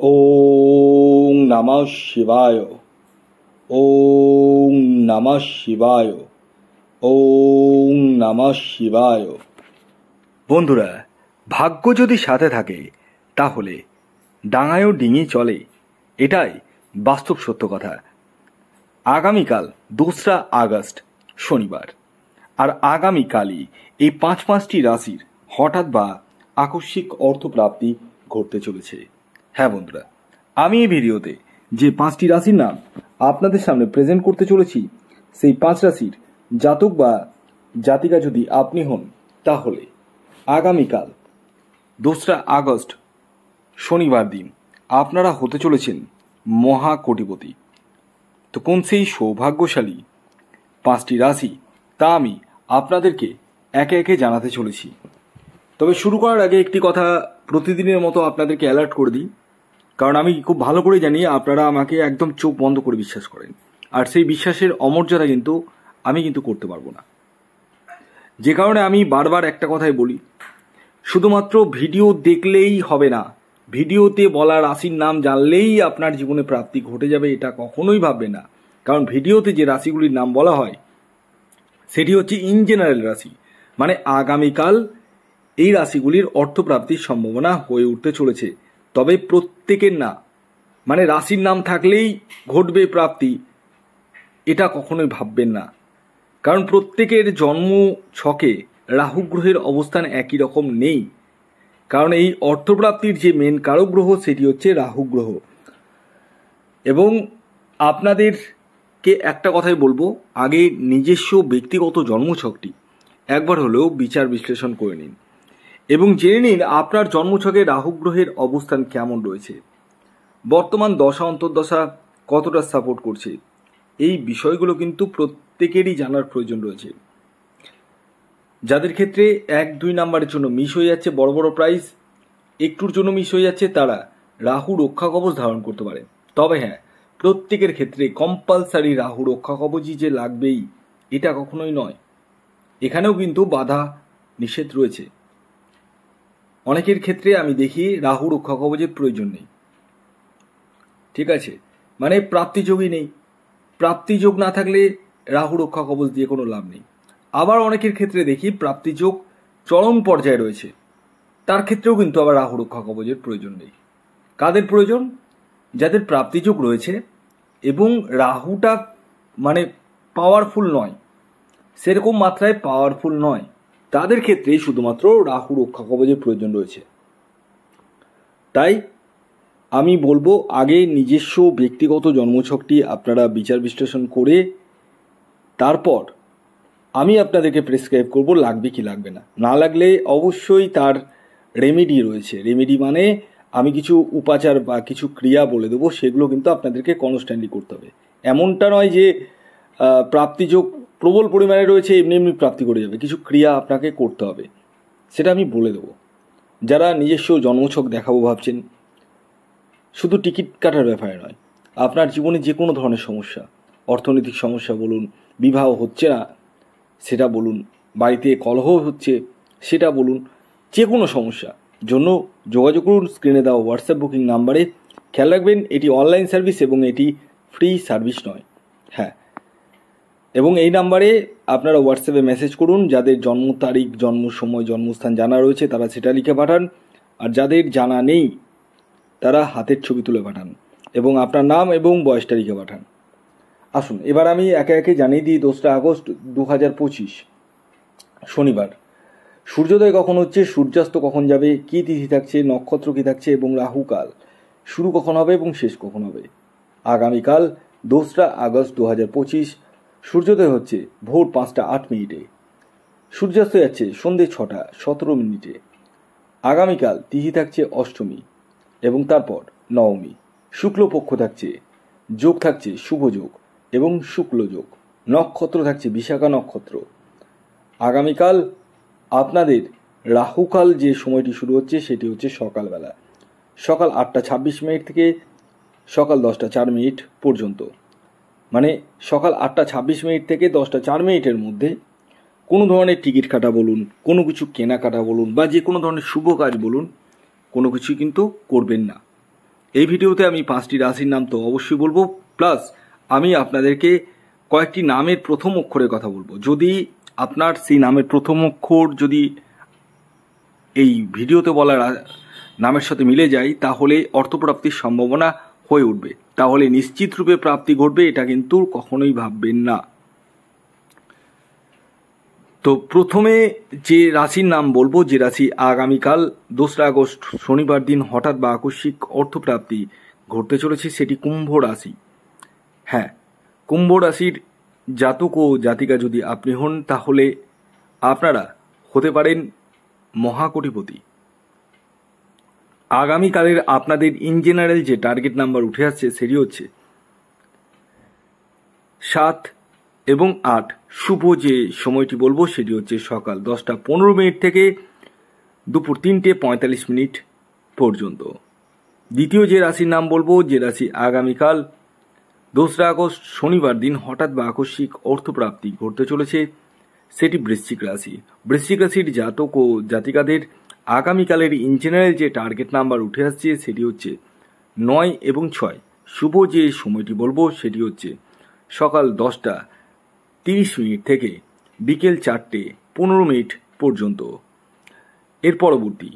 ওং নমঃ শিবায়। ওং নমঃ শিবায়। ওং নমঃ শিবায়। বন্ধুরা, ভাগ্য যদি সাথে থাকে তাহলে ডাঙায়ও ডিঙি চলে, এটাই বাস্তব সত্য কথা। আগামীকাল 2রা আগস্ট শনিবার, আর আগামীকালই এই পাঁচটি রাশির হঠাৎ বা আকস্মিক অর্থপ্রাপ্তি ঘটতে চলেছে। হ্যাঁ বন্ধুরা, আমি এই ভিডিওতে যে 5টি রাশির নাম আপনাদের সামনে প্রেজেন্ট করতে চলেছি, সেই 5 রাশির জাতক বা জাতিকা যদি আপনি হন, তাহলে আগামীকাল 2রা আগস্ট শনিবার দিন আপনারা হতে চলেছেন মহাকোটিপতি। তো কোন সেই সৌভাগ্যশালী 5টি রাশি, তা আমি আপনাদেরকে একে একে জানাতে চলেছি। তবে শুরু করার আগে একটি কথা প্রতিদিনের মতো আপনাদেরকে অ্যালার্ট করে দিই, কারণ আমি খুব ভালো করে জানি আপনারা আমাকে একদম চোখ বন্ধ করে বিশ্বাস করেন, আর সেই বিশ্বাসের অমর্যাদা আমি করতে পারবো না। যে কারণে আমি বারবার একটা কথাই বলি, শুধুমাত্র ভিডিও দেখলেই হবে না, ভিডিওতে বলা রাশির নাম জানলেই আপনার জীবনে প্রাপ্তি ঘটে যাবে, এটা কখনোই ভাববে না। কারণ ভিডিওতে যে রাশিগুলির নাম বলা হয় সেটি হচ্ছে ইন জেনারেল রাশি, মানে আগামীকাল এই রাশিগুলির অর্থপ্রাপ্তির সম্ভাবনা হয়ে উঠতে চলেছে। তবে প্রত্যেকের না, মানে রাশির নাম থাকলেই ঘটবে প্রাপ্তি, এটা কখনোই ভাববেন না। কারণ প্রত্যেকের জন্ম ছকে রাহু গ্রহের অবস্থান একই রকম নেই। কারণ এই অর্থপ্রাপ্তির যে মেন কারক গ্রহ সেটি হচ্ছে রাহু গ্রহ। এবং আপনাদেরকে একটা কথাই বলবো, আগে নিজস্ব ব্যক্তিগত জন্মছকটি একবার হলেও বিচার বিশ্লেষণ করে নিন এবং জেনে নিন আপনার জন্মছকে রাহু গ্রহের অবস্থান কেমন রয়েছে, বর্তমান দশা অন্তর্দশা কতটা সাপোর্ট করছে। এই বিষয়গুলো কিন্তু প্রত্যেকেরই জানার প্রয়োজন রয়েছে। যাদের ক্ষেত্রে 1-2 নাম্বারের জন্য মিস হয়ে যাচ্ছে বড় বড় প্রাইজ, একটুর জন্য মিস হয়ে যাচ্ছে, তারা রাহু রক্ষা কবচ ধারণ করতে পারে। তবে হ্যাঁ, প্রত্যেকের ক্ষেত্রে কম্পালসারি রাহু রক্ষা কবচই যে লাগবেই এটা কখনোই নয়, এখানেও কিন্তু বাধা নিষেধ রয়েছে। অনেকের ক্ষেত্রে আমি দেখি রাহু রক্ষা কবচের প্রয়োজন নেই, ঠিক আছে, মানে প্রাপ্তিযোগই নেই। প্রাপ্তিযোগ না থাকলে রাহু রক্ষা কবচ দিয়ে কোনো লাভ নেই। আবার অনেকের ক্ষেত্রে দেখি প্রাপ্তিযোগ চরম পর্যায়ে রয়েছে, তার ক্ষেত্রেও কিন্তু আবার রাহু রক্ষা কবচের প্রয়োজন নেই। কাদের প্রয়োজন? যাদের প্রাপ্তিযোগ রয়েছে এবং রাহুটা মানে পাওয়ারফুল নয়, সেরকম মাত্রায় পাওয়ারফুল নয়, তাদের ক্ষেত্রে শুধুমাত্র রাহু রক্ষা কবচের প্রয়োজন রয়েছে। তাই আমি বলবো, আগে নিজস্ব ব্যক্তিগত জন্মছকটি আপনারা বিচার বিশ্লেষণ করে তারপর আমি আপনাদেরকে প্রেসক্রাইব করব লাগবে কি লাগবে না। না লাগলে অবশ্যই তার রেমেডি রয়েছে। রেমেডি মানে আমি কিছু উপাচার বা কিছু ক্রিয়া বলে দেবো, সেগুলো কিন্তু আপনাদেরকে কনস্ট্যান্টলি করতে হবে। এমনটা নয় যে প্রাপ্তিযোগ প্রবল পরিমাণে রয়েছে এমনি এমনি প্রাপ্তি করে যাবে, কিছু ক্রিয়া আপনাকে করতে হবে, সেটা আমি বলে দেবো। যারা নিজস্ব জন্মছক দেখাবো ভাবছেন, শুধু টিকিট কাটার ব্যাপারে নয়, আপনার জীবনে যে কোনো ধরনের সমস্যা, অর্থনৈতিক সমস্যা বলুন, বিবাহ হচ্ছে না সেটা বলুন, বাড়িতে কলহ হচ্ছে সেটা বলুন, যে কোনো সমস্যা জন্য যোগাযোগ করুন স্ক্রিনে দেওয়া হোয়াটসঅ্যাপ বুকিং নাম্বারে। খেয়াল রাখবেন, এটি অনলাইন সার্ভিস এবং এটি ফ্রি সার্ভিস নয়। হ্যাঁ, এবং এই নাম্বারে আপনারা হোয়াটসঅ্যাপে মেসেজ করুন। যাদের জন্ম তারিখ, জন্ম সময়, জন্মস্থান জানা রয়েছে তারা সেটা লিখে পাঠান, আর যাদের জানা নেই তারা হাতের ছবি তুলে পাঠান এবং আপনার নাম এবং বয়সটা লিখে পাঠান। আসুন এবার আমি একে একে জানিয়ে দিই 2রা আগস্ট 2025 শনিবার সূর্যোদয় কখন হচ্ছে, সূর্যাস্ত কখন যাবে, কী তিথি থাকছে, নক্ষত্র কী থাকছে এবং রাহুকাল শুরু কখন হবে এবং শেষ কখন হবে। আগামীকাল 2রা আগস্ট 2025 সূর্যোদয় হচ্ছে ভোর 5:08, সূর্যাস্ত যাচ্ছে সন্ধ্যে 6:17। আগামীকাল তিথি থাকছে অষ্টমী এবং তারপর নবমী। শুক্লপক্ষ থাকছে, যোগ থাকছে শুভ যোগ এবং শুক্ল যোগ, নক্ষত্র থাকছে বিশাখা নক্ষত্র। আগামীকাল আপনাদের রাহুকাল যে সময়টি শুরু হচ্ছে সেটি হচ্ছে সকালবেলা, সকাল 8:26 থেকে সকাল 10:04 পর্যন্ত। মানে সকাল 8:26 থেকে 10:04 মধ্যে কোনো ধরনের টিকিট কাটা বলুন, কোনো কিছু কেনাকাটা বলুন বা যে কোনো ধরনের শুভ কাজ বলুন, কোনো কিছুই কিন্তু করবেন না। এই ভিডিওতে আমি 5টি রাশির নাম তো অবশ্যই বলবো, প্লাস আমি আপনাদেরকে কয়েকটি নামের প্রথম অক্ষরের কথা বলবো। যদি আপনার সেই নামের প্রথম অক্ষর যদি এই ভিডিওতে বলা নামের সাথে মিলে যায়, তাহলে অর্থপ্রাপ্তির সম্ভাবনা হয়ে উঠবে, তাহলে নিশ্চিত রূপে প্রাপ্তি ঘটবে, এটা কিন্তু কখনোই ভাববেন না। তো প্রথমে যে রাশির নাম বলবো, যে রাশি আগামীকাল 2রা আগস্ট শনিবার দিন হঠাৎ বা আকস্মিক অর্থপ্রাপ্তি ঘটতে চলেছে, সেটি কুম্ভ রাশি। হ্যাঁ, কুম্ভ রাশির জাতক ও জাতিকা যদি আপনি হন, তাহলে আপনারা হতে পারেন মহাকোটিপতি। আগামীকালের আপনাদের ইন জেনারেল যে টার্গেট নাম্বার উঠে আসছে সেটি হচ্ছে 7 এবং 8। শুভ যে সময়টি বলবো সেটি হচ্ছে সকাল 10টা 15 থেকে দুপুর 3টে 45 পর্যন্ত। দ্বিতীয় যে রাশির নাম বলবো, যে রাশি আগামীকাল 2রা আগস্ট শনিবার দিন হঠাৎ বা আকস্মিক অর্থপ্রাপ্তি ঘটতে চলেছে, সেটি বৃশ্চিক রাশি। বৃশ্চিক রাশির জাতক ও জাতিকাদের আগামীকালের ইন জেনারেল যে টার্গেট নাম্বার উঠে আসছে সেটি হচ্ছে 9 এবং 6। শুভ যে সময়টি বলবো সেটি হচ্ছে সকাল 10টা 30 থেকে বিকেল 4টে 15 পর্যন্ত। এর পরবর্তী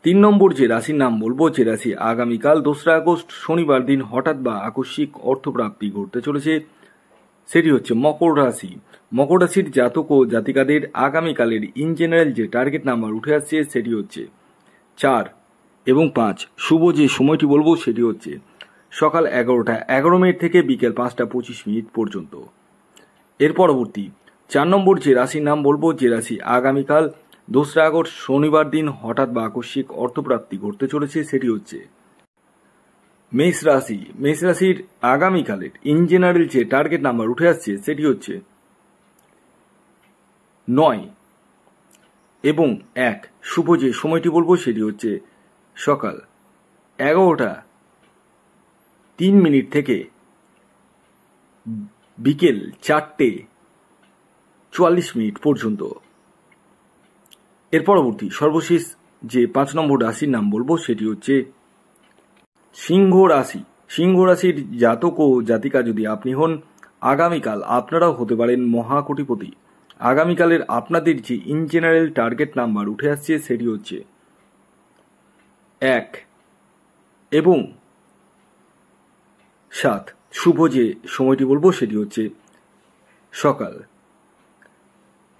3 নম্বর যে রাশির নাম বলবো, যে রাশি আগামীকাল 2রা আগস্ট শনিবার দিন হঠাৎ বা আকস্মিক অর্থপ্রাপ্তি ঘটতে চলেছে, সেটি হচ্ছে মকর রাশি। মকর রাশির জাতক ও জাতিকাদের আগামীকালের ইন জেনারেল যে টার্গেট নাম্বার উঠে আসছে সেটি হচ্ছে 4 এবং 5। শুভ যে সময়টি বলবো সেটি হচ্ছে সকাল 11টা 11 থেকে বিকেল 5টা 25 পর্যন্ত। এর পরবর্তী 4 নম্বর যে রাশির নাম বলবো, যে রাশি আগামীকাল 2রা আগস্ট শনিবার দিন হঠাৎ বা আকস্মিক অর্থপ্রাপ্তি ঘটতে চলেছে, সেটি হচ্ছে মেষ রাশি। মেষ রাশির আগামীকালের ইন জেনারেল যে টার্গেট নাম্বার উঠে আসছে সেটি হচ্ছে 9 এবং 1। শুভ যে সময়টি বলবো সেটি হচ্ছে সকাল 11টা 3 থেকে বিকেল 4টে 44 পর্যন্ত। এর পরবর্তী সর্বশেষ যে 5 নম্বর রাশির নাম বলবো সেটি হচ্ছে সিংহ রাশি। সিংহ রাশির জাতক ও জাতিকা যদি আপনি হন, আগামীকাল আপনারাও হতে পারেন মহাকোটিপতি। আগামীকালের আপনাদের যে ইন জেনারেল টার্গেট নাম্বার উঠে আসছে সেটি হচ্ছে 1 এবং 7। শুভ যে সময়টি বলবো সেটি হচ্ছে সকাল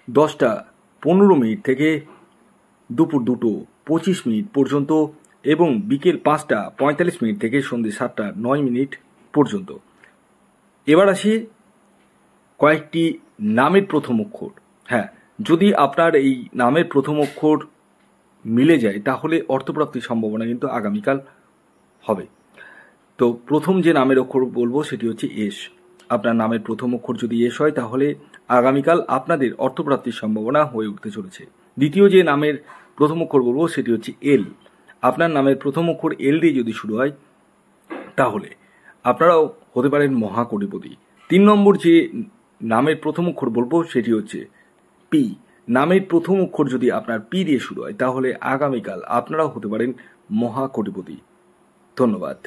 10টা 15 থেকে দুপুর 2টো 25 পর্যন্ত এবং বিকেল 5টা 45 থেকে সন্ধ্যে 7টা 9 পর্যন্ত। এবার আসি কয়েকটি নামের প্রথম অক্ষর। হ্যাঁ, যদি আপনার এই নামের প্রথম অক্ষর মিলে যায়, তাহলে অর্থপ্রাপ্তির সম্ভাবনা কিন্তু আগামীকাল হবে। তো প্রথম যে নামের অক্ষর বলবো সেটি হচ্ছে এস। আপনার নামের প্রথম অক্ষর যদি এস হয়, তাহলে আগামীকাল আপনাদের অর্থপ্রাপ্তির সম্ভাবনা হয়ে উঠতে চলেছে। দ্বিতীয় যে নামের প্রথম অক্ষর বলবো সেটি হচ্ছে এল। আপনার নামের প্রথম অক্ষর এল দিয়ে যদি শুরু হয়, তাহলে আপনারাও হতে পারেন মহাকোটিপতি। 3 নম্বর যে নামের প্রথম অক্ষর বলবো সেটি হচ্ছে পি। নামের প্রথম অক্ষর যদি আপনার পি দিয়ে শুরু হয়, তাহলে আগামীকাল আপনারাও হতে পারেন মহাকোটিপতি। ধন্যবাদ।